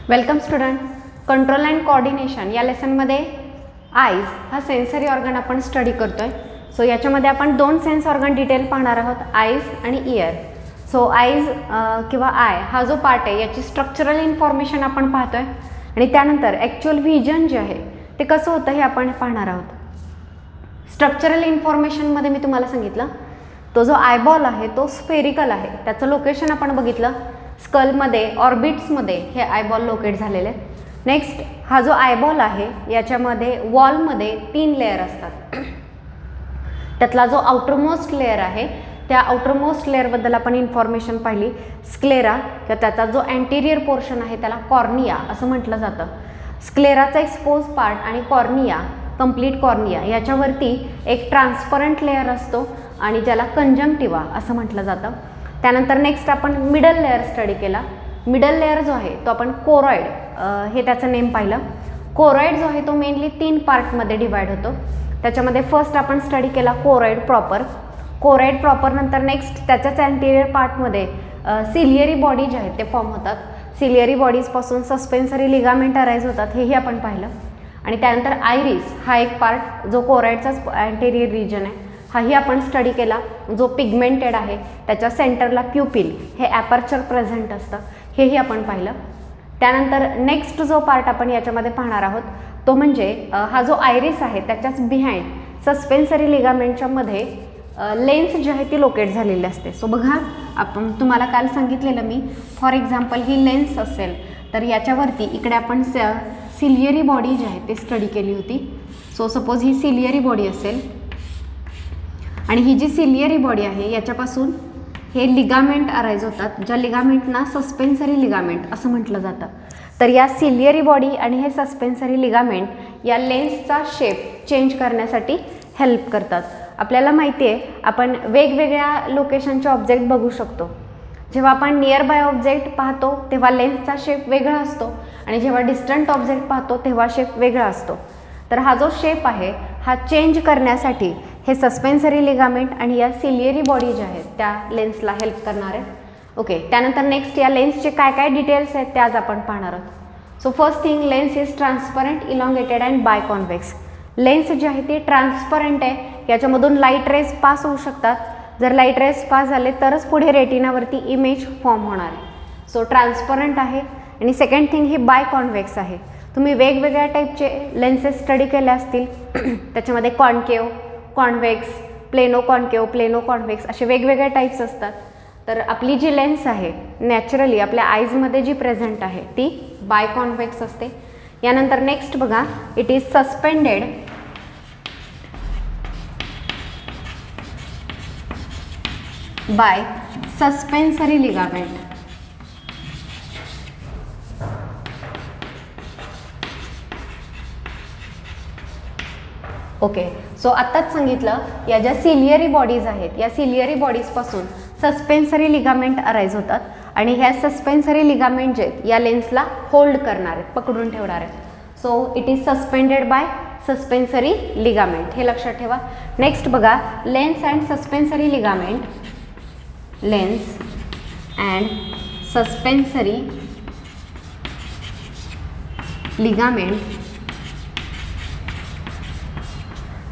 Welcome student. Control and coordination या लेसनमध्ये eyes हा sensory organ आपण स्टडी करतोय. सो याच्यामध्ये आपण दोन सेन्स ऑर्गन डिटेल पाहणार आहोत, आईज आणि इयर. सो आईज किंवा आय हा जो पार्ट आहे याची स्ट्रक्चरल इन्फॉर्मेशन आपण पाहतोय आणि त्यानंतर ॲक्च्युअल व्हिजन जे आहे ते कसं होतं हे आपण पाहणार आहोत. स्ट्रक्चरल इन्फॉर्मेशनमध्ये मी तुम्हाला सांगितलं तो जो आयबॉल आहे तो स्फेरिकल आहे, त्याचं लोकेशन आपण बघितलं स्कलमध्ये, ऑर्बिट्समध्ये हे आयबॉल लोकेट झालेले आहेत. नेक्स्ट हा जो आयबॉल आहे याच्यामध्ये वॉलमध्ये 3 लेअर असतात. त्यातला जो आउटरमोस्ट लेअर आहे त्या आउटरमोस्ट लेअरबद्दल आपण इन्फॉर्मेशन पाहिली. स्क्लेरा किंवा त्याचा जो अँटेरियर पोर्शन आहे त्याला कॉर्निया असं म्हटलं जातं. स्क्लेराचा एक्सपोज पार्ट आणि कॉर्निया, कंप्लीट कॉर्निया याच्यावरती एक ट्रान्सपरंट लेअर असतो आणि ज्याला कंजंक्टिवा असं म्हटलं जातं. त्यानंतर नेक्स्ट आपण मिडल लेअर स्टडी केला. मिडल लेअर जो आहे तो आपण कोरॉइड हे त्याचं नेम पाहिलं. कोरॉइड जो आहे तो मेनली 3 पार्टमध्ये डिवाइड होतो. त्याच्यामध्ये फर्स्ट आपण स्टडी केला कोरॉइड प्रॉपर. कोरॉइड प्रॉपर नंतर नेक्स्ट त्याच्याच अँटेरियर पार्टमध्ये सिलियरी बॉडी जे आहेत ते फॉर्म होतात. सिलियरी बॉडीजपासून सस्पेन्सरी लिगामेंट अराईज होतात हेही आपण पाहिलं. आणि त्यानंतर आयरिस हा एक पार्ट जो कोरॉइडचाच अँटेरियर रिजन आहे हाही आपण स्टडी केला, जो पिगमेंटेड आहे. त्याच्या सेंटरला प्युपिल हे ॲपर्चर प्रेझेंट असतं हेही आपण पाहिलं. त्यानंतर नेक्स्ट जो पार्ट आपण याच्यामध्ये पाहणार आहोत तो म्हणजे हा जो आयरिस आहे त्याच्याच बिहाइंड सस्पेन्सरी लिगामेंटच्या मध्ये लेन्स जी आहे ती लोकेट झालेली असते. सो बघा, आपण तुम्हाला काल सांगितलेलं मी, फॉर एक्झाम्पल ही लेन्स असेल तर याच्यावरती इकडे आपण सिलियरी बॉडी जी आहे ते स्टडी केली होती. सो सपोज ही सिलियरी बॉडी असेल आणि ही जी सिलियरी बॉडी आहे याच्यापासून हे लिगामेंट अराईज होतात, ज्या लिगामेंटना सस्पेन्सरी लिगामेंट असं म्हटलं जातं. तर या सिलियरी बॉडी आणि हे सस्पेन्सरी लिगामेंट या लेन्सचा शेप चेंज करण्यासाठी हेल्प करतात. आपल्याला माहिती आहे आपण वेगवेगळ्या लोकेशनचे ऑब्जेक्ट बघू शकतो. जेव्हा आपण नियर बाय ऑब्जेक्ट पाहतो तेव्हा लेन्सचा शेप वेगळा असतो आणि जेव्हा डिस्टंट ऑब्जेक्ट पाहतो तेव्हा शेप वेगळा असतो. तर हा जो शेप आहे हा चेंज करण्यासाठी हे सस्पेन्सरी लिगामेंट आणि या सिलियरी बॉडी ज्या आहेत त्या लेन्सला हेल्प करणार आहे. ओके, त्यानंतर नेक्स्ट या लेन्सचे काय काय डिटेल्स आहेत ते आज आपण पाहणार आहोत. So first thing, lens is transparent, elongated and biconvex. Lens जी आहे ती ट्रान्सपरंट आहे, याच्यामधून लाईट रेज पास होऊ शकतात. जर लाईट रेज पास झाले तरच पुढे रेटिनावरती इमेज फॉर्म होणार आहे. सो ट्रान्सपरंट आहे. आणि सेकंड थिंग ही बायकॉन्व्हेक्स आहे. तुम्ही वेगवेगळ्या टाईपचे लेन्सेस स्टडी केले असतील त्याच्यामध्ये कॉन्केव, कॉन्व्हेक्स, प्लेनो कॉन्व्हेक्स असे वेगवेगळे टाईप्स असतात. तर आपली जी लेन्स आहे नॅचरली आपल्या आईजमध्ये जी प्रेझेंट आहे ती बायकॉन्व्हेक्स असते. यानंतर नेक्स्ट बघा, it is suspended by suspensory ligament. Okay, so आत्ताच सांगितलं या ज्या सिलियरी बॉडीज आहेत या सिलियरी बॉडीजपासून सस्पेन्सरी लिगामेंट अराईज होतात आणि ह्या सस्पेन्सरी लिगामेंट जे आहेत या लेन्सला होल्ड करणार आहेत, पकडून ठेवणार आहेत. So it is suspended by suspensory ligament, हे लक्षात ठेवा. नेक्स्ट बघा, lens and suspensory ligament. Lens and suspensory ligament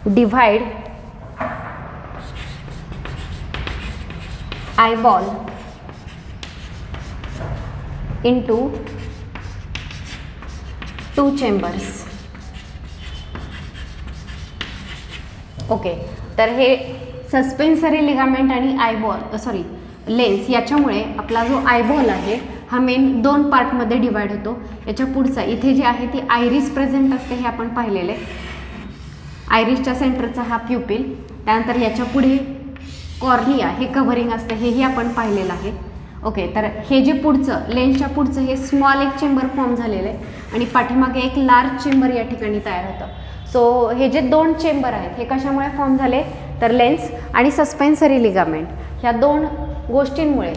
divide eyeball into 2 chambers. Okay, तर हे सस्पेन्सरी लिगामेंट आणि लेन्स याच्यामुळे आपला जो आयबॉल आहे हा मेन 2 पार्टमध्ये डिवाइड होतो. याच्या पुढचा इथे जे आहे ती आयरिस प्रेझेंट असते हे आपण पाहिलेले. आयरिसच्या सेंटरचा हा प्युपिल, त्यानंतर याच्या पुढे कॉर्निया हे कव्हरिंग असते हेही आपण पाहिलेलं आहे. ओके, तर हे जे पुढचं लेन्सच्या पुढचं हे स्मॉल एक चेंबर फॉर्म झालेलं आहे आणि पाठीमागे एक लार्ज चेंबर या ठिकाणी तयार होतं. सो हे जे 2 चेंबर आहेत हे कशामुळे फॉर्म झाले तर लेन्स आणि सस्पेन्सरी लिगामेंट ह्या 2 गोष्टींमुळे,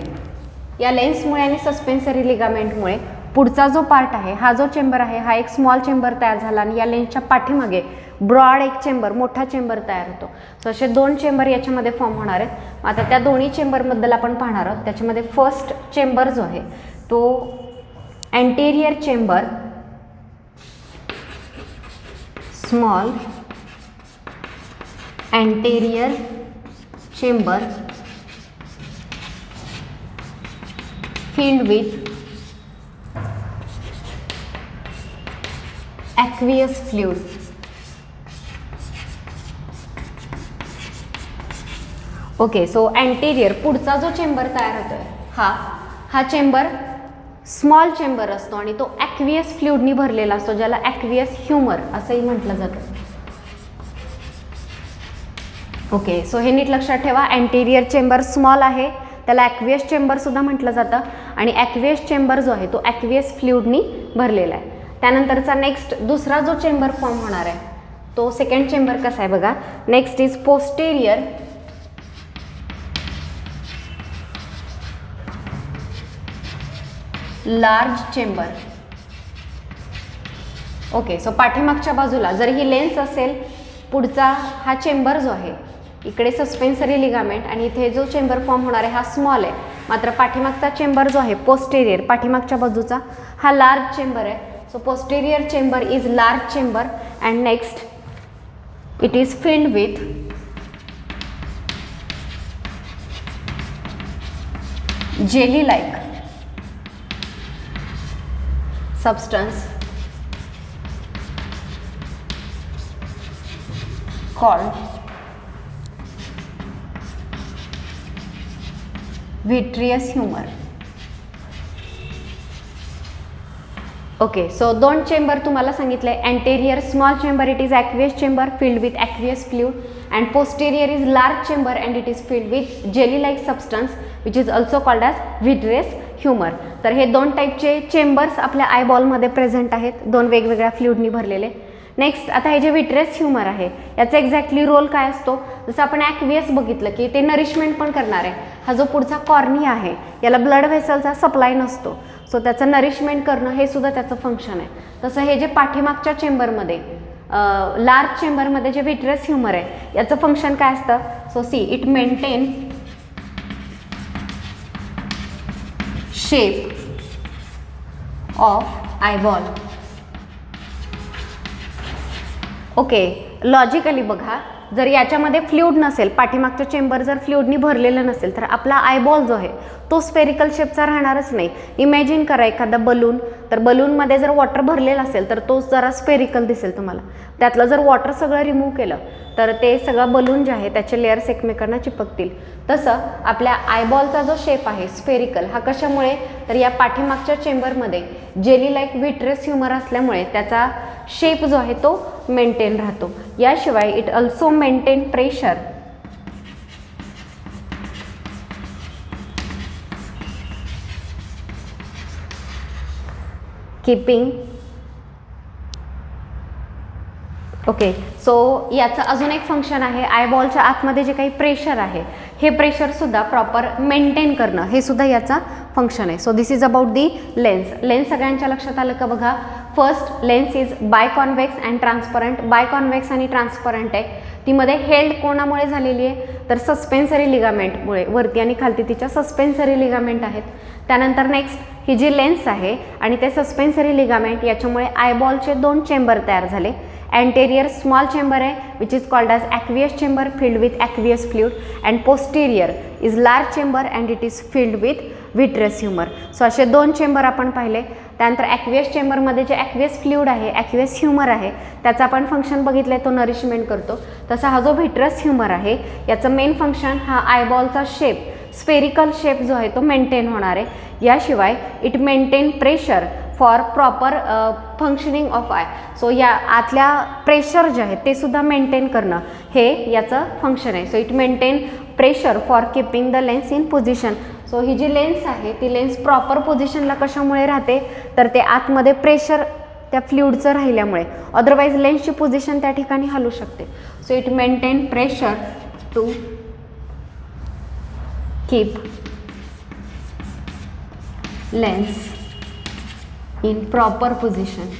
या लेन्समुळे आणि सस्पेन्सरी लिगामेंटमुळे पुढचा जो पार्ट आहे हा जो चेंबर आहे हा एक स्मॉल चेंबर तयार झाला आणि या लेन्सच्या पाठीमागे ब्रॉड एक चेंबर, मोठा चेंबर तयार होतो. सो असे 2 चेंबर याच्यामध्ये फॉर्म होणार आहेत. आता त्या दोन्ही चेंबरबद्दल आपण पाहणार आहोत. त्याच्यामध्ये फर्स्ट चेंबर जो आहे तो anterior chamber small anterior chamber filled with aqueous fluid. Okay, so anterior पुढचा जो चेंबर तयार होतोय हा चेंबर स्मॉल चेंबर असतो आणि तो ॲक्वियस फ्लुइडनी भरलेला असतो, ज्याला ॲक्वियस ह्युमर असंही म्हटलं जातं. ओके, सो हे नीट लक्षात ठेवा. अँटेरियर चेंबर स्मॉल आहे, त्याला ॲक्वियस चेंबर सुद्धा म्हटलं जातं आणि ॲक्वियस चेंबर जो आहे तो ॲक्वियस फ्लुइडनी भरलेला आहे. त्यानंतरचा नेक्स्ट दुसरा जो चेंबर फॉर्म होणार आहे तो सेकंड चेंबर कसा आहे बघा. Next is posterior large chamber. Okay, so पाठीमागच्या बाजूला जर ही लेन्स असेल, पुढचा हा चेंबर जो आहे इकडे सस्पेन्सरी लिगामेंट आणि इथे जो चेंबर फॉर्म होणार आहे हा स्मॉल आहे, मात्र पाठीमागचा चेंबर जो आहे पोस्टेरियर पाठीमागच्या बाजूचा हा लार्ज चेंबर आहे. So posterior chamber is large chamber and next it is filled with jelly like substance called vitreous humor. Okay, so दोन चेंबर तुम्हाला सांगितले. Anterior small chamber it is aqueous chamber filled with aqueous fluid and posterior is large chamber and it is filled with jelly like substance which is also called as vitreous humour. तर हे दोन टाईपचे chambers आपल्या आयबॉलमध्ये present आहेत, दोन वेगवेगळ्या फ्लुइडनी भरलेले. Next आता हे जे व्हिट्रियस ह्युमर आहे याचा एक्झॅक्टली रोल काय असतो. जसं आपण ॲक्वियस बघितलं की ते नरिशमेंट पण करणार आहे. हा जो पुढचा कॉर्निया आहे याला ब्लड व्हेसलचा सप्लाय नसतो, सो त्याचं नरिशमेंट करणं हे सुद्धा त्याचं फंक्शन आहे. तसं हे जे पाठीमागच्या चेंबरमध्ये लार्ज चेंबरमध्ये जे व्हिट्रियस ह्युमर आहे याचं फंक्शन काय असतं. So see it maintain shape of eyeball. Okay, logically बघा, जर याच्यामध्ये फ्लुइड नसेल, पाठीमागचं चेंबर जर फ्लुइडनी भरलेलं नसेल तर आपला आयबॉल जो आहे तो स्पेरिकल शेपचा राहणारच नाही. इमॅजिन करा एखादा बलून, तर बलूनमध्ये जर वॉटर भरलेलं असेल तर तो जरा स्पेरिकल दिसेल तुम्हाला. त्यातलं जर वॉटर सगळं रिमूव्ह केलं तर ते सगळं बलून जे आहे त्याचे लेयर्स एकमेकांना चिपकतील. तसं आपल्या आयबॉलचा जो शेप आहे स्पेरिकल हा कशामुळे, तर या पाठीमागच्या चेंबरमध्ये जेली लाईक व्हिट्रियस ह्युमर असल्यामुळे त्याचा शेप जो आहे तो मेंटेन राहतो. याशिवाय it also maintain pressure keeping. Okay, so याचं अजून एक फंक्शन आहे, आयबॉलच्या आतमध्ये जे काही प्रेशर आहे हे प्रेशरसुद्धा प्रॉपर मेंटेन करणं हे सुद्धा याचा फंक्शन आहे. So this is about the lens. Lens सगळ्यांच्या लक्षात आलं का बघा. First lens is biconvex and transparent. Biconvex आणि ट्रान्सपरंट आहे. ती मध्ये हेल्ड कोणामुळे झालेली आहे, तर सस्पेन्सरी लिगामेंटमुळे. वरती आणि खालती तिच्या सस्पेन्सरी लिगामेंट आहेत. त्यानंतर नेक्स्ट ही जी लेन्स आहे आणि ते सस्पेन्सरी लिगामेंट याच्यामुळे आयबॉलचे दोन चेंबर तयार झाले. anterior small chamber है which is called as aqueous chamber filled with aqueous fluid and posterior is large chamber and it is filled with vitreous humor. So असे दोन चेंबर आपण पाहिले. त्यानंतर ॲक्वियस चेंबरमध्ये जे ॲक्वियस फ्लुइड आहे ॲक्वियस ह्युमर आहे त्याचा आपण फंक्शन बघितलं आहे, तो नरिशमेंट करतो. तसा हा जो व्हिट्रस ह्युमर आहे याचं मेन फंक्शन हा आयबॉलचा शेप स्पेरिकल शेप जो आहे तो मेंटेन होणार आहे. याशिवाय it maintain pressure for proper functioning of I. So या आतल्या प्रेशर जे आहे ते सुद्धा मेंटेन करणं हे याचं फंक्शन आहे. So it maintain pressure for keeping the lens in position. So ही जी लेन्स आहे ती लेन्स प्रॉपर पोझिशनला कशामुळे राहते, तर ते आतमध्ये प्रेशर त्या फ्लुइडचं राहिल्यामुळे. अदरवाईज लेन्सची पोझिशन त्या ठिकाणी हलू शकते. So it maintain pressure to keep lens in proper position.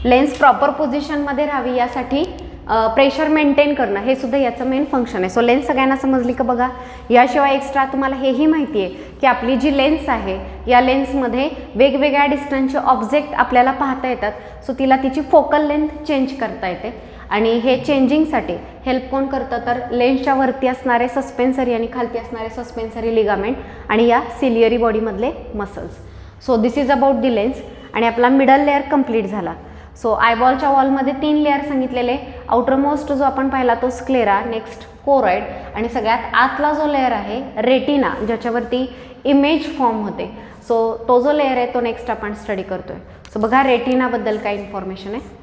Lens proper पोझिशनमध्ये राहावी यासाठी प्रेशर मेंटेन करणं हे सुद्धा याचं मेन फंक्शन आहे. सो लेन्स सगळ्यांना समजली का बघा. याशिवाय एक्स्ट्रा तुम्हाला हेही माहिती आहे की आपली जी लेन्स आहे या लेन्समध्ये वेगवेगळ्या डिस्टन्सचे ऑब्जेक्ट आपल्याला पाहता येतात. सो तिला तिची फोकल लेंथ चेंज करता येते आणि हे चेंजिंगसाठी हेल्प कोण करतं तर लेन्सच्या वरती असणारे सस्पेन्सरी आणि खालती असणारे सस्पेन्सरी लिगामेंट आणि या सिलियरी बॉडीमधले muscles. So this is about the lens. आणि आपला मिडल लेअर कंप्लीट झाला. सो आयबॉलच्या वॉलमध्ये 3 लेअर सांगितलेले. आउटरमोस्ट जो आपण पाहिला तो स्क्लेरा, नेक्स्ट कोरॉइड आणि सगळ्यात आतला जो लेअर आहे रेटिना, ज्याच्यावरती इमेज फॉर्म होते. सो तो जो लेअर आहे तो नेक्स्ट आपण स्टडी करतोय. सो बघा रेटिनाबद्दल काय इन्फॉर्मेशन आहे.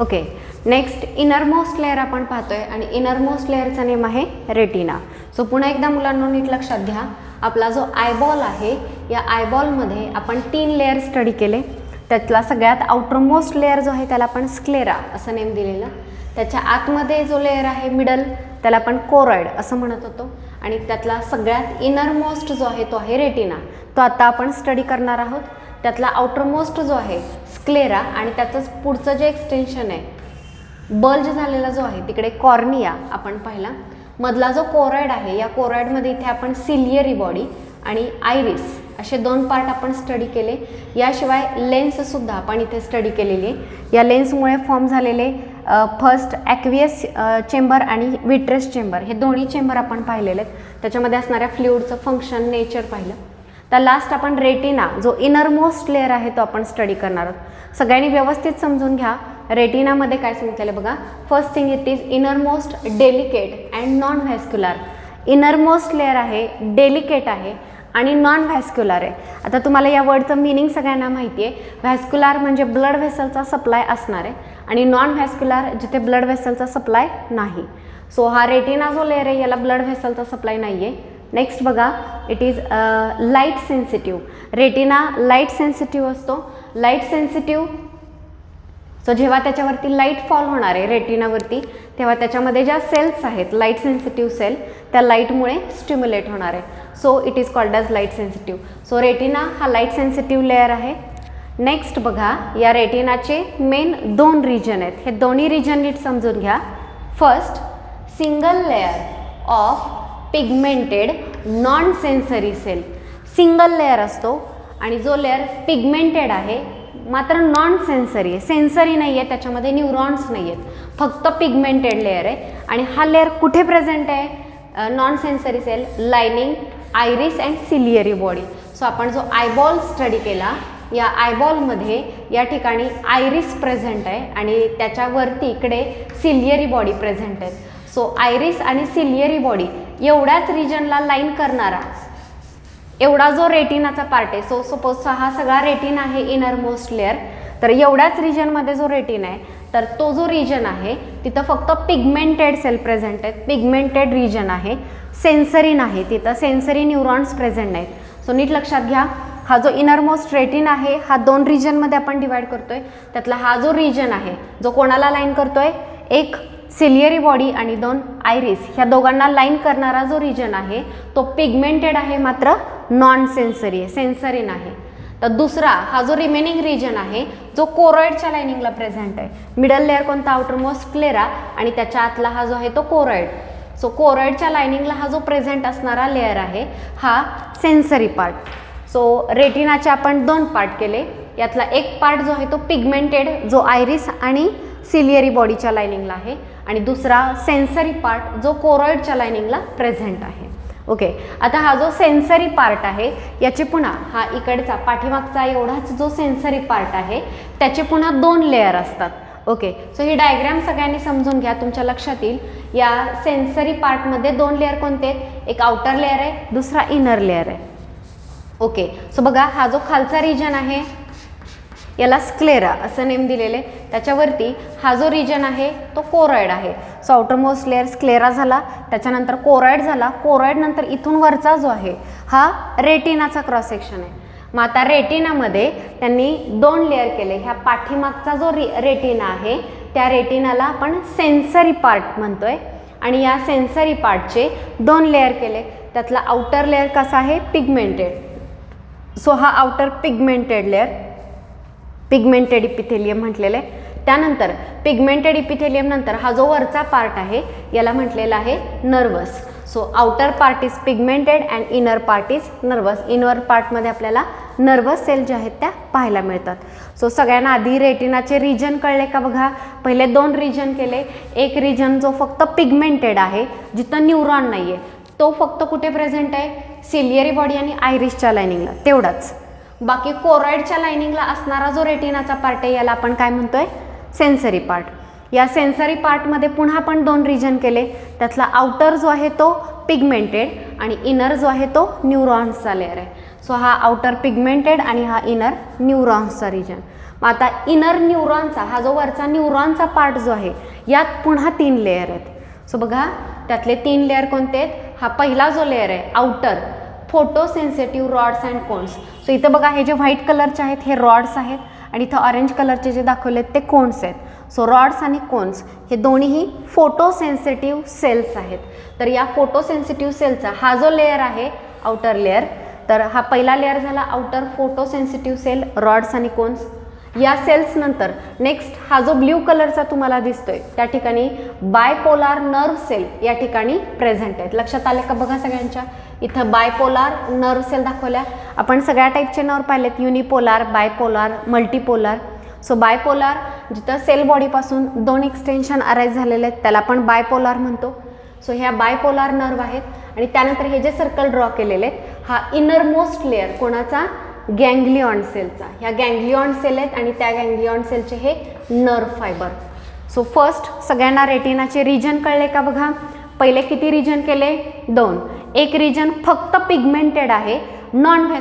ओके, नेक्स्ट इनरमोस्ट लेअर आपण पाहतोय आणि इनरमोस्ट लेअरचा नेम आहे रेटिना. सो पुन्हा एकदा मुलांना नीट लक्षात घ्या, आपला जो आयबॉल आहे या आयबॉलमध्ये आपण 3 लेअर स्टडी केले. त्यातला सगळ्यात आउटरमोस्ट लेअर जो आहे त्याला आपण स्क्लेरा असं नेम दिलेलं. त्याच्या आतमध्ये जो लेअर आहे मिडल त्याला आपण कोरॉइड असं म्हणत होतो आणि त्यातला सगळ्यात इनरमोस्ट जो आहे तो आहे रेटिना. तो आता आपण स्टडी करणार आहोत. त्यातला आउटरमोस्ट जो आहे स्क्लेरा आणि त्याचंच पुढचं जे एक्सटेन्शन आहे बल्ज झालेला जो आहे तिकडे कॉर्निया आपण पाहिला. मधला जो कोरॉइड आहे या कोरॉइडमध्ये इथे आपण सिलियरी बॉडी आणि आयरिस असे 2 पार्ट आपण स्टडी केले. याशिवाय लेन्ससुद्धा आपण इथे स्टडी केलेली आहे. या लेन्समुळे फॉर्म झालेले फर्स्ट ॲक्वियस चेंबर आणि विट्रेस चेंबर हे दोन्ही चेंबर आपण पाहिलेले आहेत. त्याच्यामध्ये असणाऱ्या फ्लुइडचं फंक्शन नेचर पाहिलं. तर लास्ट आपण रेटिना जो इनरमोस्ट लेअर आहे तो आपण स्टडी करणार आहोत. सगळ्यांनी व्यवस्थित समजून घ्या. रेटिनामध्ये काय सांगितलेलं बघा. First thing it is innermost delicate and non vascular. Innermost layer आहे, डेलिकेट आहे आणि नॉन व्हॅस्क्युलर आहे. आता तुम्हाला या वर्डचं मिनिंग सगळ्यांना माहिती आहे. व्हॅस्क्युलर म्हणजे ब्लड व्हेसलचा सप्लाय असणार आहे आणि नॉन व्हॅस्क्युलर जिथे ब्लड व्हेसलचा सप्लाय नाही. सो हा रेटिना जो लेअर आहे याला ब्लड व्हेसलचा सप्लाय नाही आहे. नेक्स्ट बघा, it is light sensitive. Retina light sensitive असतो. लाईट सेन्सिटिव्ह सो जेव्हा त्याच्यावरती लाईट फॉल होणार आहे रेटिनावरती तेव्हा त्याच्यामध्ये ज्या सेल्स आहेत लाईट सेन्सिटिव्ह सेल त्या लाईटमुळे स्टिम्युलेट होणार आहे. So it is called as light sensitive. So retina हा लाईट सेन्सिटिव्ह लेअर आहे. नेक्स्ट बघा, या रेटिनाचे मेन 2 रिजन आहेत. हे दोन्ही रिजन नीट समजून घ्या. First, single layer of pigmented non sensory cell. Single layer असतो आणि जो लेअर पिगमेंटेड आहे मात्र नॉन सेन्सरी आहे. सेन्सरी नाही आहे, त्याच्यामध्ये न्यूरॉन्स नाही आहेत, फक्त पिगमेंटेड लेअर आहे. आणि हा लेअर कुठे प्रेझेंट आहे? Non sensory cell, lining, iris and ciliary body. So आपण जो आयबॉल स्टडी केला या आयबॉलमध्ये या ठिकाणी आयरिस प्रेझेंट आहे आणि त्याच्यावरती इकडे सिलियरी बॉडी प्रेझेंट आहे. सो आयरिस आणि सिलियरी बॉडी एवढ्याच रिजनला लाईन करणारा एवढा जो रेटिनाचा पार्ट आहे. सो सपोज हा सगळा रेटिना आहे इनरमोस्ट लेअर. तर एवढ्याच रिजनमध्ये जो रेटिना आहे तर तो जो रिजन आहे तिथं फक्त पिगमेंटेड सेल प्रेझेंट आहेत. पिगमेंटेड रिजन आहे, सेन्सरी नाही, तिथं सेन्सरी न्यूरॉन्स प्रेझेंट नाहीत. सो नीट लक्षात घ्या, हा जो इनरमोस्ट रेटिना आहे हा 2 रिजनमध्ये आपण डिवाइड करतोय. त्यातला हा जो रिजन आहे जो कोणाला लाईन करतोय, एक सिलियरी बॉडी आणि 2 आयरिस, ह्या दोघांना लाईन करणारा जो रिजन आहे तो पिगमेंटेड आहे मात्र नॉन सेन्सरी आहे, सेन्सरी नाही. तर दुसरा हा जो रिमेनिंग रिजन आहे जो कोरॉइडच्या लाइनिंगला प्रेझेंट आहे. मिडल लेअर कोणता? आउटरमोस्ट स्क्लेरा आणि त्याच्या आतला हा जो आहे तो कोरॉइड. सो कोरॉइडच्या लाइनिंगला हा जो प्रेझेंट असणारा लेअर आहे हा सेन्सरी पार्ट. सो रेटिनाचे आपण 2 पार्ट केले. यातला एक पार्ट जो आहे तो पिगमेंटेड जो आयरिस आणि सिलियरी बॉडीच्या लाइनिंगला आहे आणि दुसरा सेन्सरी पार्ट जो कोरॉइडच्या लाइनिंगला प्रेझेंट आहे. ओके, आता हा जो सेन्सरी पार्ट आहे याचे पुन्हा हा इकडचा पाठीमागचा एवढाच जो सेन्सरी पार्ट आहे त्याचे पुन्हा 2 लेअर असतात. ओके, सो ही डायग्राम सगळ्यांनी समजून घ्या, तुमच्या लक्षात येईल. या सेन्सरी पार्टमध्ये 2 लेअर कोणते आहेत? एक आउटर लेअर आहे, दुसरा इनर लेअर आहे. ओके, सो बघा हा जो खालचा रिजन आहे याला स्क्लेरा असं नेम दिलेले. त्याच्यावरती हा जो रिजन आहे तो कोरॉइड आहे. सो आउटरमोस्ट लेअर स्क्लेरा झाला, त्याच्यानंतर कोरॉइड झाला. कोरॉइड नंतर इथून वरचा जो आहे हा रेटिनाचा क्रॉस सेक्शन आहे. मग आता रेटिनामध्ये त्यांनी 2 लेअर केले. ह्या पाठीमागचा जो रेटिना आहे त्या रेटिनाला आपण सेन्सरी पार्ट म्हणतोय आणि या सेन्सरी पार्टचे 2 लेअर केले. त्यातला आउटर लेअर कसा आहे, पिगमेंटेड. सो हा outer pigmented layer, pigmented epithelium म्हटलेलं आहे. त्यानंतर पिगमेंटेड इपिथेलियम नंतर हा जो वरचा पार्ट आहे याला म्हटलेला आहे nervous. So outer part is pigmented and inner part is nervous. Inner पार्टमध्ये आपल्याला नर्वस सेल ज्या आहेत त्या पाहायला मिळतात. सो सगळ्यांना आधी रेटिनाचे रिजन कळले का बघा. पहिले 2 रिजन केले. एक रिजन जो फक्त पिगमेंटेड आहे, जिथं न्यूरॉन नाही आहे, तो फक्त कुठे प्रेझेंट आहे, सिलियरी बॉडी आणि आयरिसच्या लायनिंगला, तेवढाच. बाकी कोरॉइडच्या लायनिंगला असणारा जो रेटिनाचा पार्ट आहे याला आपण काय म्हणतोय, सेन्सरी पार्ट. या सेन्सरी पार्टमध्ये पुन्हा आपण 2 रिजन केले. त्यातला आउटर जो आहे तो पिगमेंटेड आणि इनर जो आहे तो न्यूरॉन्सचा लेअर आहे. सो हा आउटर पिगमेंटेड आणि हा इनर न्यूरॉन्सचा रिजन. मग आता इनर न्यूरॉनचा हा जो वरचा न्यूरॉनचा पार्ट जो आहे यात पुन्हा 3 लेअर आहेत. सो बघा त्यातले 3 लेअर कोणते आहेत. हा पहिला जो लेअर आहे outer, photosensitive rods and cones. So इथं बघा हे जे व्हाईट कलरचे आहेत हे रॉड्स आहेत आणि इथं ऑरेंज कलरचे जे दाखवले आहेत ते कोन्स आहेत. सो रॉड्स आणि कोन्स हे दोन्हीही फोटो सेन्सिटिव्ह सेल्स आहेत. तर या फोटो सेन्सिटिव्ह सेलचा हा जो लेअर आहे आउटर लेअर, तर हा पहिला लेअर झाला outer photosensitive cell, rods आणि कोन्स. या सेल्स नंतर नेक्स्ट हा जो ब्ल्यू कलरचा तुम्हाला दिसतोय त्या ठिकाणी बायपोलार नर्व सेल या ठिकाणी प्रेझेंट आहेत. लक्षात आले का बघा सगळ्यांच्या. इथं बायपोलार नर्व सेल दाखवल्या. आपण सगळ्या टाईपचे नर्व पाहिलेत, युनिपोलार, बायपोलार, मल्टीपोलार. सो बायपोलार जिथं सेल बॉडीपासून 2 एक्सटेन्शन अराईज झालेले आहेत त्याला आपण बायपोलार म्हणतो. सो ह्या बायपोलार नर्व आहेत. आणि त्यानंतर हे जे सर्कल ड्रॉ केलेले आहेत हा इनरमोस्ट लेअर कोणाचा, गँग्लिऑन सेलचा. ह्या गँग्लिऑन सेल आहेत आणि त्या गँग्लिऑन सेलचे हे नर्व फायबर. सो फर्स्ट सगळ्यांना रेटिनाचे रिजन कळले का बघा. पहिले किती रिजन केले, 2. एक रिजन फक्त पिगमेंटेड आहे, नॉन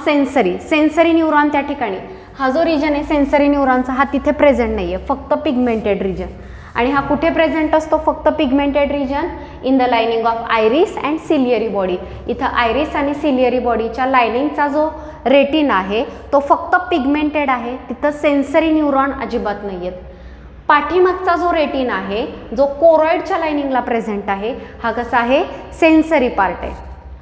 सेन्सरी, सेन्सरी न्यूरॉन त्या ठिकाणी. हा जो रिजन आहे सेन्सरी न्यूरॉनचा हा तिथे प्रेझेंट नाही आहे, फक्त पिगमेंटेड रिजन. आणि हा कुठे प्रेझेंट असतो, फक्त pigmented region in the lining of iris and ciliary body. इथं आयरिस आणि सिलियरी बॉडीच्या लायनिंगचा जो रेटिना आहे तो फक्त पिगमेंटेड आहे, तिथं सेन्सरी न्यूरॉन अजिबात नाही आहेत. पाठीमागचा जो रेटिना आहे जो कोरॉइडच्या लायनिंगला प्रेझेंट आहे हा कसा आहे, सेन्सरी पार्ट आहे.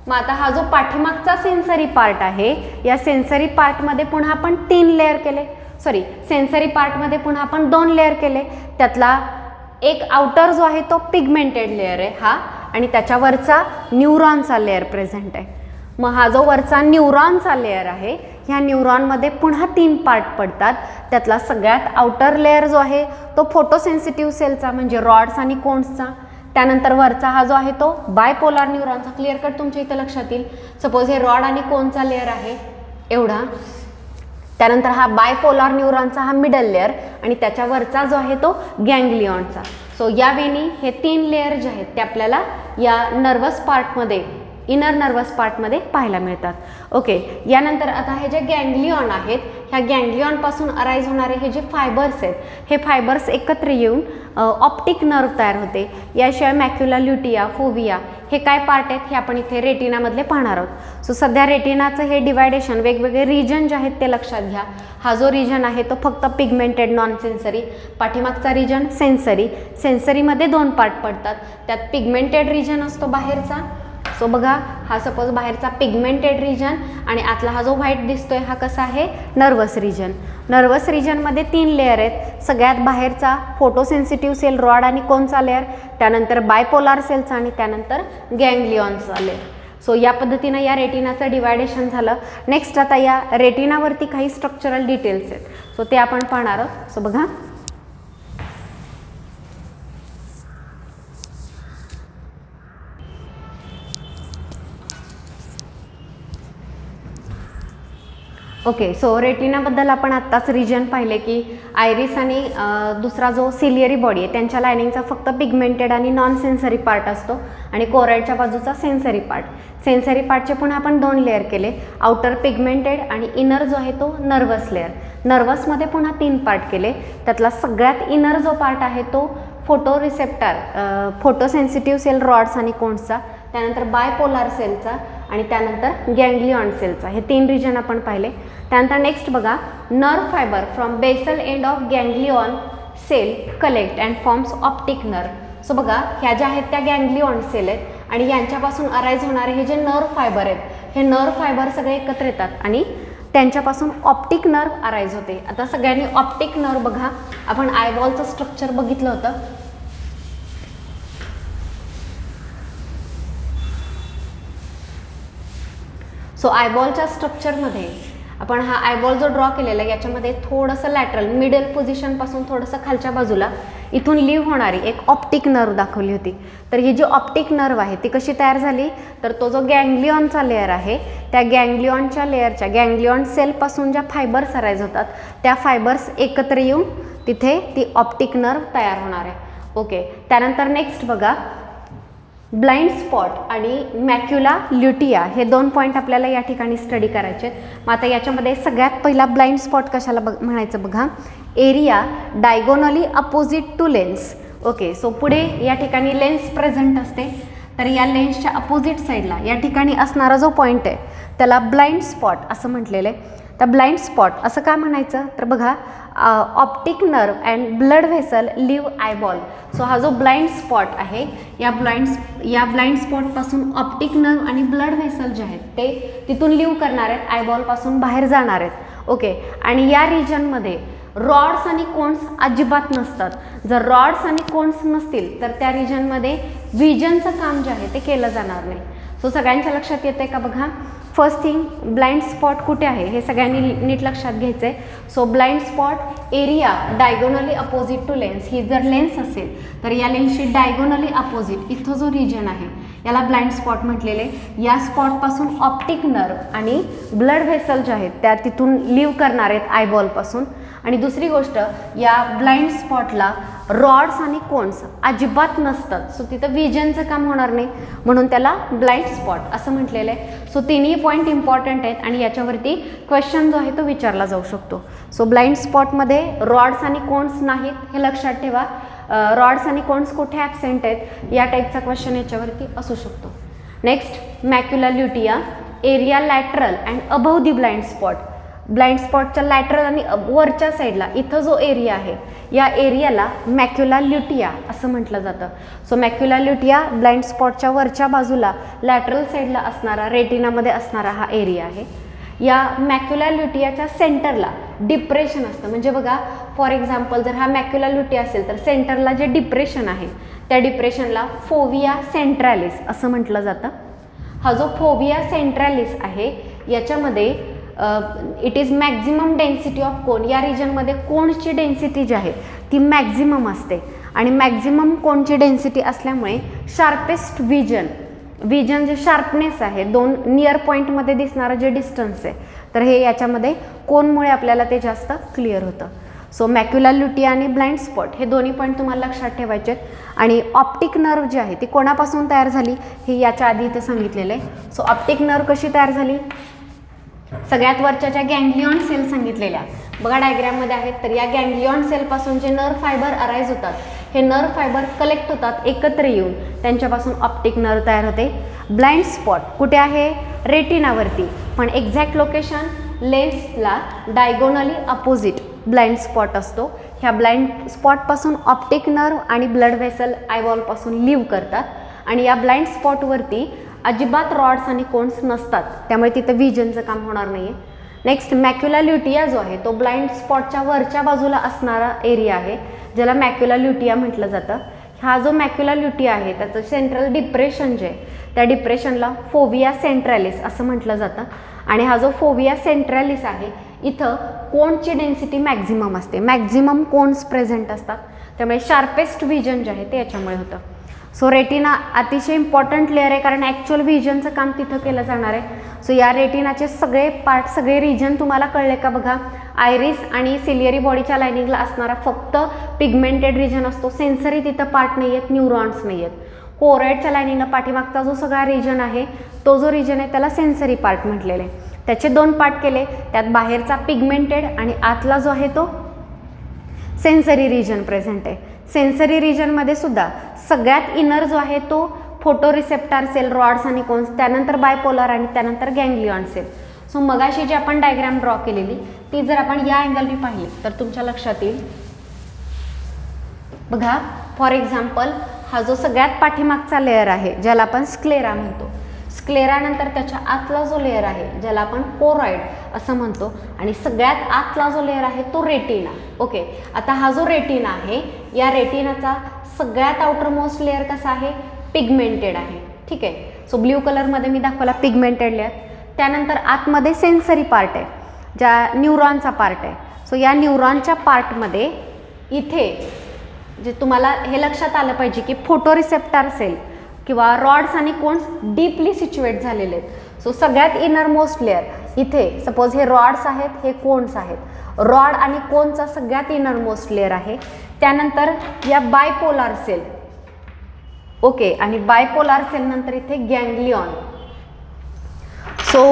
मग आता हा जो पाठीमागचा सेन्सरी पार्ट आहे या सेन्सरी पार्टमध्ये पुन्हा आपण 3 लेअर केले. सेन्सरी पार्टमध्ये पुन्हा आपण 2 लेअर केले. त्यातला एक आउटर जो आहे तो पिगमेंटेड लेअर आहे हा, आणि त्याच्यावरचा न्यूरॉनचा लेअर प्रेझेंट आहे. मग हा जो वरचा न्यूरॉनचा लेअर आहे ह्या न्यूरॉनमध्ये पुन्हा 3 पार्ट पडतात. त्यातला सगळ्यात आउटर लेअर जो आहे तो फोटोसेन्सिटिव्ह सेलचा म्हणजे रॉड्स आणि कोन्सचा. त्यानंतर वरचा हा जो आहे तो बायपोलार न्यूरॉनचा. क्लिअर कट तुमच्या इथं लक्षात येईल. सपोज हे रॉड आणि कोनचा लेअर आहे एवढा. त्यानंतर हा बायपोलार न्यूरॉनचा हा मिडल लेअर आणि त्याच्यावरचा जो आहे तो गँग्लिऑनचा. सो या वेनी हे 3 लेअर जे आहेत ते आपल्याला या नर्वस पार्टमध्ये, इनर नर्वस पार्टमध्ये पाहायला मिळतात. ओके, यानंतर आता हे जे गँग्लिऑन आहेत ह्या गँग्लिऑनपासून अराईज होणारे हे जे फायबर्स आहेत हे फायबर्स एकत्र येऊन ऑप्टिक नर्व तयार होते. याशिवाय मॅक्युला ल्युटिया, फोविया हे काय पार्ट आहेत हे आपण इथे रेटिनामधले पाहणार आहोत. सो सध्या रेटिनाचं हे डिवायडेशन वेगवेगळे रिजन जे आहेत ते लक्षात घ्या. हा जो रिजन आहे तो फक्त पिगमेंटेड नॉन सेन्सरी, पाठीमागचा रिजन सेन्सरी. सेन्सरीमध्ये 2 पार्ट पडतात, त्यात पिगमेंटेड रिजन असतो बाहेरचा. सो बघा हा सपोज बाहेरचा पिगमेंटेड रिजन आणि आतला हा जो व्हाईट दिसतोय हा कसा आहे, नर्वस रिजन. नर्वस रिजनमध्ये 3 लेअर आहेत. सगळ्यात बाहेरचा फोटोसेन्सिटिव्ह सेल, रॉड आणि कोनचा लेअर, त्यानंतर बायपोलार सेलचा आणि त्यानंतर गँग्लिऑनचा लेअर. सो या पद्धतीनं या रेटिनाचं डिवायडेशन झालं. नेक्स्ट आता या रेटिनावरती काही स्ट्रक्चरल डिटेल्स आहेत, सो ते आपण पाहणार आहोत. सो बघा ओके. सो रेटिनाबद्दल आपण आत्ताच रिजन पाहिले की आयरिस आणि दुसरा जो सिलियरी बॉडी आहे त्यांच्या लायनिंगचा फक्त पिगमेंटेड आणि नॉन सेन्सरी पार्ट असतो आणि कोरॉइडच्या बाजूचा सेन्सरी पार्ट. सेन्सरी पार्टचे पुन्हा आपण 2 लेअर केले, आउटर पिगमेंटेड आणि इनर जो आहे तो नर्वस लेअर. नर्वसमध्ये पुन्हा 3 पार्ट केले. त्यातला सगळ्यात इनर जो पार्ट आहे तो फोटो रिसेप्टर, फोटोसेन्सिटिव्ह सेल, रॉड्स आणि कोन्सचा, त्यानंतर बायपोलार सेलचा आणि त्यानंतर गँग्लियॉन सेलचा, हे 3 रिजन आपण पाहिले. त्यानंतर नेक्स्ट बघा, nerve fibre from basal end of ganglion cell collect and forms optic nerve. So बघा, ह्या ज्या आहेत त्या गँग्लियॉन सेल आहेत आणि यांच्यापासून अराईज होणारे हे जे नर्व फायबर आहेत, हे नर्व फायबर सगळे एकत्र येतात आणि त्यांच्यापासून ऑप्टिक नर्व अराईज होते. आता सगळ्यांनी ऑप्टिक नर्व बघा, आपण आयबॉलचं स्ट्रक्चर बघितलं होतं. सो आयबॉलच्या स्ट्रक्चरमध्ये आपण हा आयबॉल जो ड्रॉ केलेला आहे याच्यामध्ये थोडंसं लॅटरल मिडल पोझिशनपासून थोडंसं खालच्या बाजूला इथून लिव्ह होणारी एक ऑप्टिक नर्व दाखवली होती. तर ही जी ऑप्टिक नर्व आहे ती कशी तयार झाली, तर तो जो गँग्लियॉनचा लेअर आहे त्या गँग्लियॉनच्या लेअरच्या गँग्लियॉन सेलपासून ज्या फायबर्स अराईज होतात त्या फायबर्स एकत्र येऊन तिथे ती ऑप्टिक नर्व तयार होणार आहे. ओके, त्यानंतर नेक्स्ट बघा, ब्लाइंड स्पॉट आणि मॅक्युला ल्युटिया हे 2 पॉईंट आपल्याला या ठिकाणी स्टडी करायचे आहेत. मग आता याच्यामध्ये सगळ्यात पहिला ब्लाइंड स्पॉट कशाला म्हणायचं बघा, area diagonally opposite to lens. Okay, so पुढे या ठिकाणी लेन्स प्रेझेंट असते, तर या लेन्सच्या अपोजिट साईडला या ठिकाणी असणारा जो पॉईंट आहे त्याला ब्लाइंड स्पॉट असं म्हटलेलं आहे. तर ब्लाइंड स्पॉट असं का म्हणायचं, तर बघा, optic nerve and blood vessel leave eyeball. So हा जो ब्लाइंड स्पॉट आहे या ब्लाइंड स्पॉटपासून ऑप्टिक नर्व आणि ब्लड व्हेसल जे आहेत ते तिथून लिव्ह करणार आहेत, आयबॉलपासून बाहेर जाणार आहेत. ओके, आणि या रिजनमध्ये रॉड्स आणि कोन्स अजिबात नसतात. जर रॉड्स आणि कोन्स नसतील तर त्या रिजनमध्ये व्हिजनचं काम जे आहे ते केलं जाणार नाही. सो सगळ्यांच्या लक्षात येते का बघा, फर्स्ट थिंग ब्लाइंड स्पॉट कुठे आहे हे सगळ्यांनी नीट लक्षात घ्यायचं आहे. So blind spot area diagonally opposite to lens, ही जर लेन्स असेल तर या लेन्सची डायगोनली अपोजिट इथं जो रिजन आहे याला ब्लाइंड स्पॉट म्हटलेले. या स्पॉटपासून ऑप्टिक नर्व आणि ब्लड व्हेसल जे आहेत त्या तिथून लिव्ह करणार आहेत आयबॉलपासून. आणि दुसरी गोष्ट, या ब्लाइंड स्पॉटला रॉड्स आणि कोन्स अजिबात नसतात. सो तिथं व्हिजनचं काम होणार नाही म्हणून त्याला ब्लाइंड स्पॉट असं म्हटलेलं आहे. सो तिन्ही पॉईंट इम्पॉर्टंट आहेत आणि याच्यावरती क्वेश्चन जो आहे तो विचारला जाऊ शकतो. सो ब्लाइंड स्पॉटमध्ये रॉड्स आणि कोन्स नाहीत हे लक्षात ठेवा. रॉड्स आणि कोन्स कुठे ॲबसेंट आहेत या टाईपचा क्वेश्चन याच्यावरती असू शकतो. Next, macula lutea area lateral and above the blind spot. Blind स्पॉटच्या लॅटरल आणि वरच्या साईडला इथं जो एरिया आहे या एरियाला मॅक्युला ल्युटिया असं म्हटलं जातं. सो मॅक्युला ल्युटिया ब्लाइंड स्पॉटच्या वरच्या बाजूला लॅटरल साईडला असणारा रेटिनामध्ये असणारा हा एरिया आहे. या मॅक्युला ल्युटियाच्या सेंटरला डिप्रेशन असतं. म्हणजे बघा, फॉर एक्झाम्पल जर हा मॅक्युला ल्युटिया असेल तर सेंटरला जे डिप्रेशन आहे त्या डिप्रेशनला फोविया सेंट्रॅलिस असं म्हटलं जातं. हा जो फोविया सेंट्रॅलिस आहे याच्यामध्ये it is maximum density of cone. या रिजनमध्ये कोनची डेन्सिटी जी आहे ती मॅक्झिमम असते आणि मॅक्झिमम कोनची डेन्सिटी असल्यामुळे शार्पेस्ट व्हिजन जे शार्पनेस आहे, 2 नियर पॉईंटमध्ये दिसणारं जे डिस्टन्स आहे, तर हे याच्यामध्ये कोनमुळे आपल्याला ते जास्त क्लिअर होतं. सो मॅक्युला ल्युटिया आणि ब्लाइंड स्पॉट हे दोन्ही पॉईंट तुम्हाला लक्षात ठेवायचे आहेत. आणि ऑप्टिक नर्व जी आहे ती कोणापासून तयार झाली हे याच्या आधी इथे सांगितलेलं आहे. सो ऑप्टिक नर्व कशी तयार झाली, सगळ्यात वरच्या ज्या गँग्लियॉन सेल सांगितलेल्या बघा डायग्राममध्ये आहेत, तर या गँग्लियॉन सेलपासून जे नर्व फायबर अराईज होतात हे नर्व फायबर कलेक्ट होतात एकत्र येऊन, त्यांच्यापासून ऑप्टिक नर्व तयार होते. ब्लाइंड स्पॉट कुठे आहे, रेटिनावरती, पण एक्झॅक्ट लोकेशन लेन्सला डायगोनली अपोजिट ब्लाइंड स्पॉट असतो. ह्या ब्लाइंड स्पॉटपासून ऑप्टिक नर्व आणि ब्लड व्हेसल आयबॉलपासून लिव्ह करतात आणि या ब्लाइंड स्पॉटवरती अजिबात रॉड्स आणि कोन्स नसतात, त्यामुळे तिथं व्हिजनचं काम होणार नाही आहे. नेक्स्ट, मॅक्युला ल्युटिया जो आहे तो ब्लाइंड स्पॉटच्या वरच्या बाजूला असणारा एरिया आहे ज्याला मॅक्युला ल्युटिया म्हटलं जातं. हा जो मॅक्युला ल्युटिया आहे त्याचं सेंट्रल डिप्रेशन जे आहे त्या डिप्रेशनला फोविया सेंट्रॅलिस असं म्हटलं जातं. आणि हा जो फोविया सेंट्रॅलिस आहे इथं कोनची डेन्सिटी मॅक्झिमम असते, मॅक्झिमम कोन्स प्रेझेंट असतात, त्यामुळे शार्पेस्ट व्हिजन जे आहे ते याच्यामुळे होतं. सो रेटिना अतिशय इम्पॉर्टंट लेअर आहे कारण ॲक्च्युअल व्हिजनचं काम तिथं केलं जाणार आहे. सो या रेटिनाचे सगळे पार्ट, सगळे रिजन तुम्हाला कळले का बघा. आयरिस आणि सिलियरी बॉडीच्या लायनिंगला असणारा फक्त पिगमेंटेड रिजन असतो, सेन्सरी तिथं पार्ट नाही आहेत, न्यूरॉन्स नाही आहेत. कोराइडच्या लायनिंगला पाठीमागचा जो सगळा रिजन आहे तो जो रिजन आहे त्याला सेन्सरी पार्ट म्हटलेले आहे. त्याचे 2 पार्ट केले, त्यात बाहेरचा पिगमेंटेड आणि आतला जो आहे तो सेन्सरी रिजन प्रेझेंट आहे. सेन्सरी रिजनमध्ये सुद्धा सगळ्यात इनर जो आहे तो फोटो रिसेप्टर सेल, रॉड्स आणि कोन्स, त्यानंतर बायपोलर आणि त्यानंतर गँग्लियॉन सेल. सो मगाशी जी आपण डायग्राम ड्रॉ केलेली ती जर आपण या अँगलने पाहिली तर तुमच्या लक्षात येईल. बघा, फॉर एक्झाम्पल हा जो सगळ्यात पाठीमागचा लेअर आहे ज्याला आपण स्क्लेरा म्हणतो, स्क्लेरानंतर त्याच्या आतला जो लेअर आहे ज्याला आपण कोरॉइड असं म्हणतो, आणि सगळ्यात आतला जो लेअर आहे तो रेटिना. ओके, आता हा जो रेटिना आहे या रेटिनाचा सगळ्यात आउटर मोस्ट लेअर कसा आहे, पिगमेंटेड आहे. ठीक आहे, सो ब्ल्यू कलरमध्ये मी दाखवला पिगमेंटेड लेअर. त्यानंतर आतमध्ये सेन्सरी पार्ट आहे, ज्या न्यूरॉनचा पार्ट आहे. सो या न्यूरॉनच्या पार्टमध्ये इथे जे तुम्हाला हे लक्षात आलं पाहिजे की फोटो रिसेप्टर सेल किंवा रॉड्स आणि कोन्स डीपली सिच्युएट झालेले आहेत. सो सगळ्यात इनर मोस्ट लेअर इथे, सपोज हे रॉड्स आहेत, हे कोन्स आहेत, रॉड आणि कोनचा सगळ्यात इनर मोस्ट लेअर आहे. त्यानंतर या बायपोलार सेल, ओके, आणि बायपोलार सेल नंतर इथे गँग्लियॉन. सो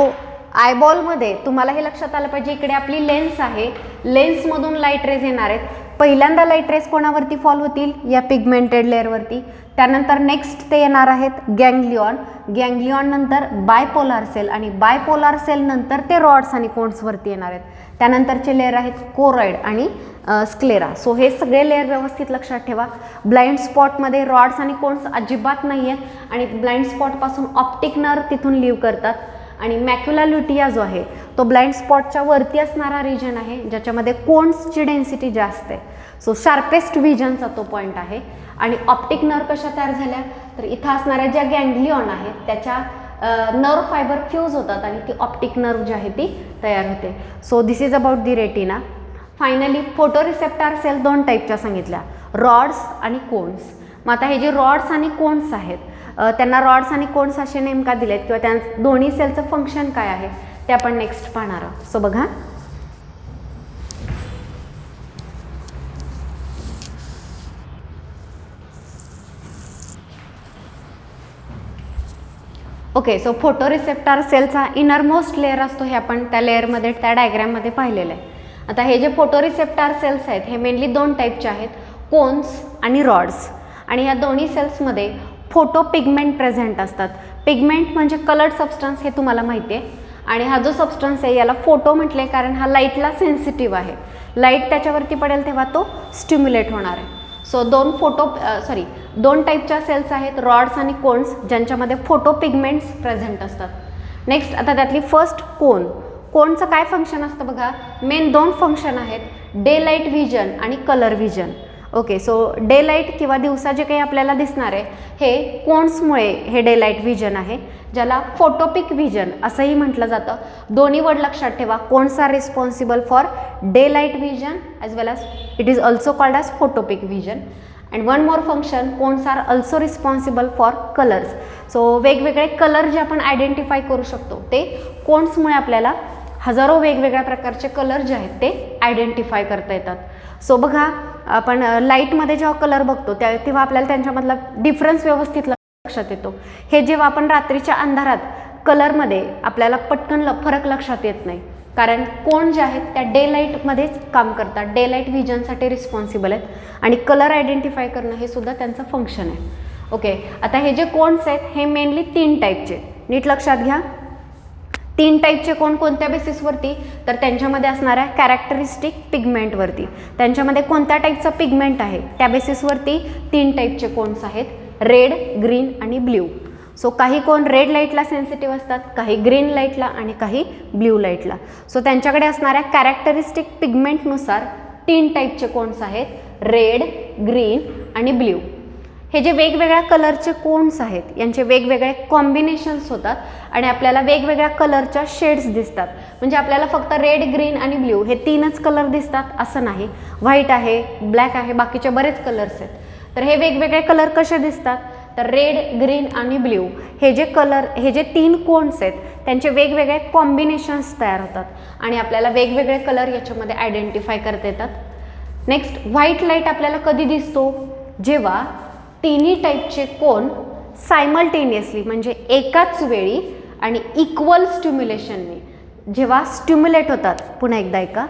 आयबॉलमध्ये तुम्हाला हे लक्षात आलं पाहिजे, इकडे आपली लेन्स आहे, लेन्समधून लाईट रेज येणार आहेत. पहिल्यांदा लाईट रेज कोणावरती फॉल होतील, या पिगमेंटेड लेअरवरती. त्यानंतर नेक्स्ट ते येणार आहेत गँग्लियॉन, गँग्लियॉन नंतर बायपोलार सेल, आणि बायपोलार सेल नंतर ते रॉड्स आणि कोन्सवरती येणार आहेत. त्यानंतरचे लेअर आहेत कोरॉइड आणि स्क्लेरा. सो हे सगळे लेअर व्यवस्थित लक्षात ठेवा. ब्लाइंड स्पॉटमध्ये रॉड्स आणि कोन्स अजिबात नाही आहेत, आणि ब्लाइंड स्पॉटपासून ऑप्टिक नर्व तिथून लिव्ह करतात. आणि मॅक्युला ल्युटिया जो आहे तो ब्लाइंड स्पॉटच्या वरती असणारा रिजन आहे ज्याच्यामध्ये कोन्सची डेन्सिटी जास्त आहे. सो शार्पेस्ट व्हिजनचा तो पॉईंट आहे. आणि ऑप्टिक नर्व कशा तयार झाल्या, तर इथं असणाऱ्या ज्या गँग्लियॉन आहेत त्याच्या नर्व फायबर फ्यूज होतात आणि ती ऑप्टिक नर्व जी आहे ती तयार होते. So this is about the retina. Finally photoreceptor cell दोन टाईपच्या सांगितल्या, रॉड्स आणि कोन्स. मग आता हे जे रॉड्स आणि कोन्स आहेत त्यांना रॉड्स आणि कोन्स असे नेम का दिलेत किंवा त्या दोन्ही सेलचं फंक्शन काय आहे ते आपण नेक्स्ट पाहणार आहोत. सो बघा, ओके, सो फोटो रिसेप्टर सेलचा इनरमोस्ट लेअर असतो हे आपण त्या लेअरमध्ये त्या डायग्राममध्ये पाहिलेलं आहे. आता हे जे फोटो रिसेप्टर सेल्स आहेत हे मेनली दोन टाईपचे आहेत, कोन्स आणि रॉड्स. आणि या दोन्ही सेल्समध्ये फोटो पिगमेंट प्रेझेंट असतात. पिगमेंट म्हणजे कलर्ड सबस्टन्स हे तुम्हाला माहिती आहे. आणि हा जो सबस्टन्स आहे याला फोटो म्हटले कारण हा लाईटला सेन्सिटिव्ह आहे. लाईट त्याच्यावरती पडेल तेव्हा तो स्टिम्युलेट होणार आहे. सो दोन टाईपच्या सेल्स आहेत, रॉड्स आणि कोन्स, ज्यांच्यामध्ये फोटो पिगमेंट्स प्रेझेंट असतात. नेक्स्ट आता त्यातली फर्स्ट कोन. कोनचं काय फंक्शन असतं बघा, मेन दोन फंक्शन आहेत, डे लाईट व्हिजन आणि colour vision. Okay, so day light किंवा दिवसा जे काही आपल्याला दिसणार आहे हे कोन्समुळे हे डे लाईट व्हिजन आहे, ज्याला फोटोपिक व्हिजन असंही म्हटलं जातं. दोन्ही वर्ड लक्षात ठेवा, cones are responsible for day light vision as well as it is also called as photopic vision. And one more function, cones are also responsible for colours. So वेगवेगळे colour जे आपण identify करू शकतो ते कोन्समुळे आपल्याला हजारो वेगवेगळ्या प्रकारचे कलर जे आहेत ते आयडेंटिफाय करता येतात. सो बघा, आपण लाईटमध्ये जेव्हा कलर बघतो तेव्हा आपल्याला त्यांच्यामधला डिफरन्स व्यवस्थित लक्षात येतो. हे जेव्हा आपण रात्रीच्या अंधारात कलरमध्ये आपल्याला पटकन फरक लक्षात येत नाही, कारण कोण जे आहेत त्या डे लाईटमध्येच काम करतात, डे लाईट व्हिजनसाठी रिस्पॉन्सिबल आहेत, आणि कलर आयडेंटिफाय करणं हे सुद्धा त्यांचं फंक्शन आहे. ओके, आता हे जे कोन्स आहेत हे मेनली 3 टाईपचे, नीट लक्षात घ्या. 3 टाईपचे कोण कोणत्या बेसिसवरती, तर त्यांच्यामध्ये असणाऱ्या कॅरेक्टरिस्टिक पिगमेंटवरती, त्यांच्यामध्ये कोणत्या टाईपचं पिगमेंट आहे त्या बेसिसवरती 3 टाईपचे कोन्स आहेत, रेड, ग्रीन आणि ब्ल्यू. सो काही कोण रेड लाईटला सेन्सिटिव्ह असतात, काही ग्रीन लाईटला आणि काही ब्ल्यू लाईटला. सो त्यांच्याकडे असणाऱ्या कॅरेक्टरिस्टिक पिगमेंटनुसार 3 टाईपचे कोन्स आहेत, रेड, ग्रीन आणि ब्ल्यू. हे जे वेगवेगळ्या कलरचे कोन्स आहेत यांचे वेगवेगळे कॉम्बिनेशन्स होतात आणि आपल्याला वेगवेगळ्या कलरच्या शेड्स दिसतात. म्हणजे आपल्याला फक्त रेड, ग्रीन आणि ब्ल्यू हे 3च कलर दिसतात असं नाही, व्हाईट आहे, ब्लॅक आहे, बाकीचे बरेच कलर्स आहेत. तर हे वेगवेगळे कलर कसे दिसतात, तर रेड, ग्रीन आणि ब्ल्यू हे जे 3 कोन्स आहेत त्यांचे वेगवेगळे कॉम्बिनेशन्स तयार होतात आणि आपल्याला वेगवेगळे कलर याच्यामध्ये आयडेंटिफाय करता येतात. नेक्स्ट, व्हाईट लाईट आपल्याला कधी दिसतो, जेव्हा तिन्ही टाईपचे कोन सायमल्टेनियसली म्हणजे एकाच वेळी आणि इक्वल स्टिम्युलेशनने जेव्हा स्टिम्युलेट होतात. पुन्हा एकदा ऐका,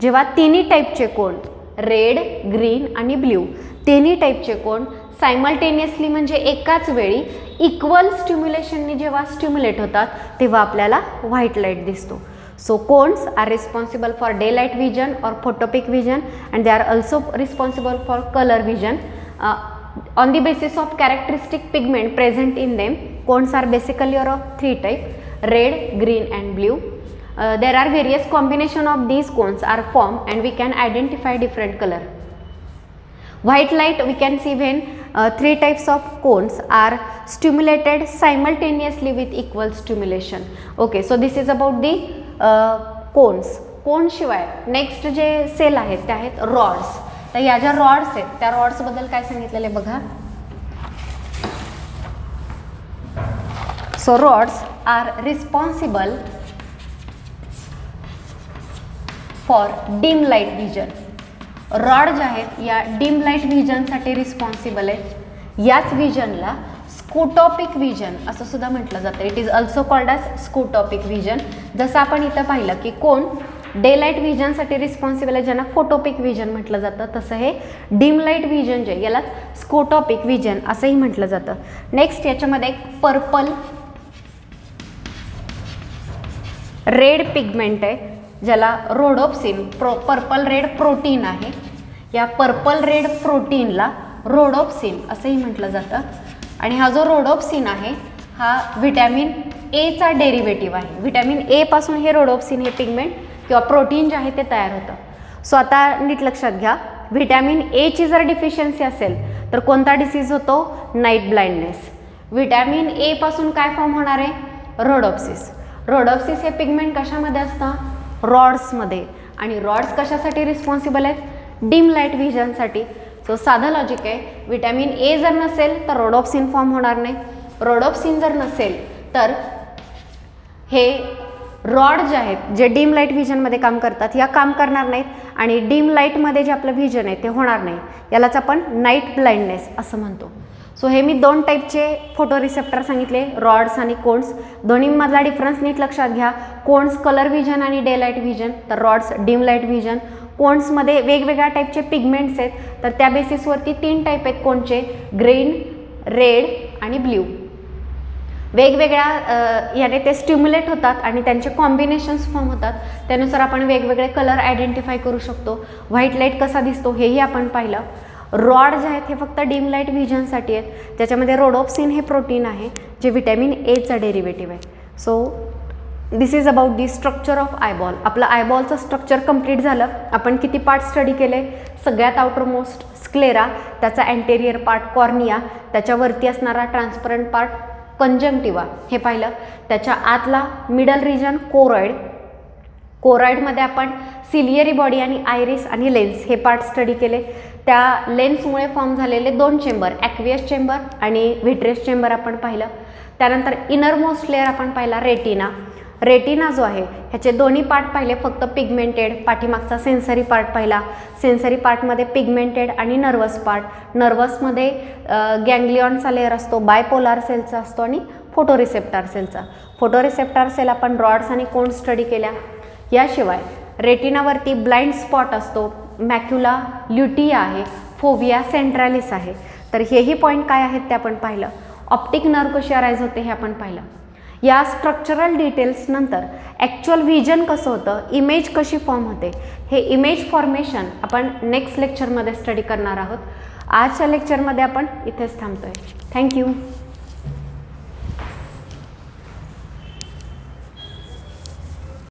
जेव्हा तिन्ही टाईपचे कोन रेड, ग्रीन आणि ब्ल्यू तिन्ही टाईपचे कोन सायमल्टेनियसली म्हणजे एकाच वेळी इक्वल स्टिम्युलेशनने जेव्हा स्टिम्युलेट होतात तेव्हा आपल्याला व्हाईट लाईट दिसतो. So cones are responsible for daylight vision or photopic vision, and they are also responsible for color vision. On the basis of characteristic pigment present in them, cones are basically of three types: red, green and blue. There are various combination of these cones are formed, and we can identify different color. White light we can see when three types of cones are stimulated simultaneously with equal stimulation. Okay, so this is about the cones. Cone शिवाय next जे sale आहेत ते आहेत rods. तर या ज्या rods आहेत त्या रॉड्सबद्दल काय सांगितलेलं आहे बघा. So rods are responsible for dim light vision. Rod जे आहेत या डिम लाईट व्हिजनसाठी रिस्पॉन्सिबल आहेत. याच व्हिजनला स्कोटॉपिक व्हिजन असं सुद्धा म्हटलं जातं. It is also called as scotopic vision. जसं आपण इथं पाहिलं की कोण डे लाईट व्हिजनसाठी रिस्पॉन्सिबल आहे, ज्यांना फोटोपिक व्हिजन म्हटलं जातं, तसं हे डिम लाईट व्हिजन जे याला स्कोटॉपिक व्हिजन असंही म्हटलं जातं. नेक्स्ट याच्यामध्ये एक पर्पल रेड पिगमेंट आहे ज्याला रोडोप्सिन पर्पल रेड प्रोटीन आहे. या पर्पल रेड प्रोटीनला रोडोप्सिन असंही म्हटलं जातं. आणि हा जो रोडोप्सिन आहे हा व्हिटॅमिन एचा डेरिव्हेटिव्ह आहे. व्हिटॅमिन ए पासून हे रोडोप्सिन हे पिगमेंट किंवा प्रोटीन जे आहे ते तयार होतं. सो आता नीट लक्षात घ्या, व्हिटॅमिन एची जर डिफिशियन्सी असेल तर कोणता डिसीज होतो? Night blindness. व्हिटॅमिन ए पासून काय फॉर्म होणार आहे? रोडोप्सिस. रोडोप्सिस हे पिगमेंट कशामध्ये असतं? रॉड्समध्ये. आणि रॉड्स कशासाठी रिस्पॉन्सिबल आहेत? डिम लाईट व्हिजनसाठी. सो साधं लॉजिक आहे, व्हिटॅमिन ए जर नसेल तर रोडोप्सिन फॉर्म होणार नाही. रोडोप्सिन जर नसेल तर हे रॉड जे आहेत जे डीम लाईट व्हिजनमध्ये काम करतात या काम करणार नाहीत आणि डीम लाईटमध्ये जे आपलं व्हिजन आहे ते होणार नाही. यालाच आपण नाईट ब्लाइंडनेस असं म्हणतो. सो हे मी दोन टाईपचे फोटो रिसेप्टर सांगितले, रॉड्स आणि कोन्स. दोन्हीमधला डिफरन्स नीट लक्षात घ्या. कोन्स कलर व्हिजन आणि डे लाईट व्हिजन, तर रॉड्स डीम लाईट व्हिजन. कोन्समध्ये वेगवेगळ्या टाईपचे पिगमेंट्स आहेत, तर त्या बेसिसवरती तीन टाईप आहेत कोणचे? ग्रीन, रेड आणि ब्ल्यू. वेगवेगळ्या याने ते स्टिम्युलेट होतात आणि त्यांचे कॉम्बिनेशन्स फॉर्म होतात. त्यानुसार आपण वेगवेगळे कलर आयडेंटिफाय करू शकतो. व्हाईट लाईट कसा दिसतो हेही आपण पाहिलं. रॉड जे आहेत हे फक्त डीम लाईट व्हिजनसाठी आहेत. त्याच्यामध्ये रोडोप्सिन हे प्रोटीन आहे जे व्हिटॅमिन एचा डेरिव्हेटिव्ह आहे. So this is about the structure of eyeball. आपलं आयबॉलचं स्ट्रक्चर कंप्लीट झालं. आपण किती पार्ट स्टडी केले? सगळ्यात आउटरमोस्ट स्क्लेरा, त्याचा अँटेरियर पार्ट कॉर्निया, त्याच्यावरती असणारा ट्रान्सपरंट पार्ट कंजंक्टिवा हे पाहिलं. त्याच्या आतला मिडल रिजन कोरॉइड. कोरॉइडमध्ये आपण सिलियरी बॉडी आणि आयरिस आणि लेन्स हे पार्ट स्टडी केले. त्या लेन्समुळे फॉर्म झालेले दोन चेंबर, ॲक्वियस चेंबर आणि व्हिट्रियस चेंबर आपण पाहिलं. त्यानंतर इनरमोस्ट लेअर आपण पाहिला रेटिना. रेटिना जो आहे ह्याचे दोन्ही पार्ट पाहिले, फक्त पिगमेंटेड. पाठीमागचा सेन्सरी पार्ट पाहिला. सेन्सरी पार्टमध्ये पिगमेंटेड आणि नर्वस पार्ट. नर्वसमध्ये गँग्लिऑनचा लेअर असतो, बायपोलार सेलचा असतो आणि फोटोरिसेप्टार सेलचा. फोटोरिसेप्टार सेल आपण रॉड्स आणि कोन स्टडी केल्या. याशिवाय रेटिनावरती ब्लाइंड स्पॉट असतो, मॅक्युला ल्युटिया आहे, फोविया सेंट्रॅलिस आहे. तर हेही पॉईंट काय आहेत ते आपण पाहिलं. ऑप्टिक नर्व कशी अराईज होते हे आपण पाहिलं. या स्ट्रक्चरल डिटेल्स नंतर ॲक्च्युअल व्हिजन कसं होतं, इमेज कशी फॉर्म होते, हे इमेज फॉर्मेशन आपण नेक्स्ट लेक्चरमध्ये स्टडी करणार आहोत. आजच्या लेक्चरमध्ये आपण इथेच थांबतोय. थँक्यू.